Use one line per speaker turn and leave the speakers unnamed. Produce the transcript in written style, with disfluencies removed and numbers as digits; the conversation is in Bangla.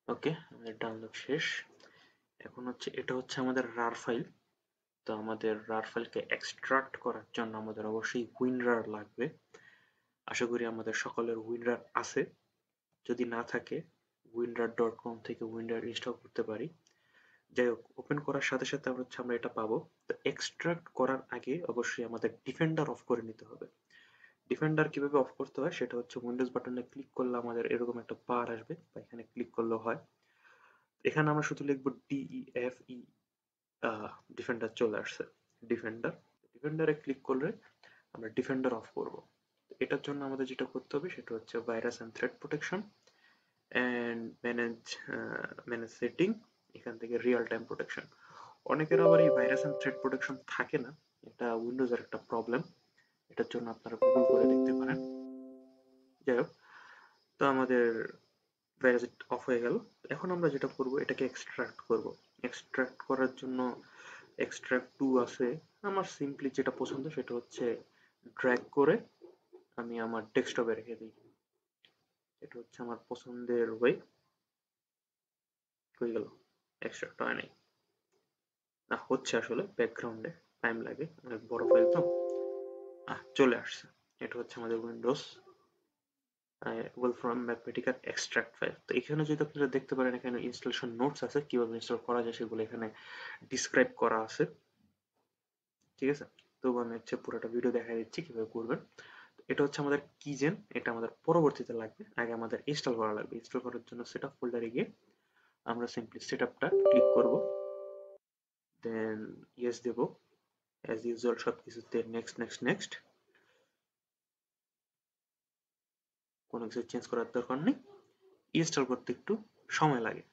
ওকে, আমাদের ডাউনলোড শেষ। এখন হচ্ছে এটা হচ্ছে আমাদের রার ফাইল। তো আমাদের রার ফাইলকে এক্সট্রাক্ট করার জন্য আমাদের অবশ্যই উইনরার লাগবে। আশা করি আমাদের সকলের উইনরার আছে। যদি না থাকে winrar.com থেকে উইনরার ইনস্টল করতে পারি। যাই হোক, ওপেন করার সাথে সাথে আমরা এটা পাবো। তো এক্সট্রাক্ট করার আগে অবশ্যই আমাদের ডিফেন্ডার অফ করে নিতে হবে। ডিফেন্ডার কিভাবে অফ করতে হয় সেটা হচ্ছে উইন্ডোজ বাটনে ক্লিক করলে আমাদের এরকম একটা বার আসবে, বা এখানে ক্লিক করলেও হয়। এখানে আমরা শুধু লিখবো DEFE, ডিফেন্ডার চলে আসছে। ডিফেন্ডার ডিফেন্ডারে ক্লিক করলে আমরা ডিফেন্ডার অফ করব। এটার জন্য আমাদের যেটা করতে হবে সেটা হচ্ছে virus and threat protection and manage setting, এখান থেকে রিয়েল টাইম প্রোটেকশন। অনেকের আবার এই ভাইরাস অ্যান্ড থ্রেট প্রোটেকশন থাকে না, এটা উইন্ডোজের একটা প্রবলেম। এটার জন্য আপনারা গুগল করে দেখতে পারেন। যাই হোক, তো আমাদের ভাইরাস অফ হয়ে গেল। এখন আমরা যেটা করব এটাকে এক্সট্রাক্ট করব। এক্সট্রাক্ট করার জন্য এক্সট্রাক্ট টু আছে। আমার সিম্পলি যেটা পছন্দ সেটা হচ্ছে ড্র্যাগ করে আমি আমার ডেস্কটপে রেখে দিই। এটা হচ্ছে আমার পছন্দের ওয়ে। হয়ে গেল, এক্সট্রাক্ট হয় নাই। না, হচ্ছে আসলে ব্যাকগ্রাউন্ডে টাইম লাগে, অনেক বড় ফাইল তো। চলে আসছে। এটা হচ্ছে আমাদের Windows wolfram mathematica extract file. তো এখানে যদি আপনারা দেখতে পারেন, এখানে ইনস্টলেশন নোটস আছে, কিভাবে ইনস্টল করা যায় সেগুলো এখানে ডিসক্রাইব করা আছে। ঠিক আছে, তো আমি হচ্ছে পুরোটা ভিডিও দেখা দিচ্ছি কিভাবে করবেন। এটা হচ্ছে আমাদের কিজেন, এটা আমাদের পরবর্তীতে লাগবে। আগে আমাদের ইনস্টল করা লাগবে। ইনস্টল করার জন্য সেটআপ ফোল্ডারে গিয়ে আমরা সিম্পলি সেটআপটা ক্লিক করব, দেন ইয়েস দেব। অ্যাজ ইউজুয়াল সবকিছুতে নেক্সট নেক্সট নেক্সট, কোনো কিছু চেঞ্জ করার দরকার নেই। ইনস্টল করতে একটু সময় লাগে।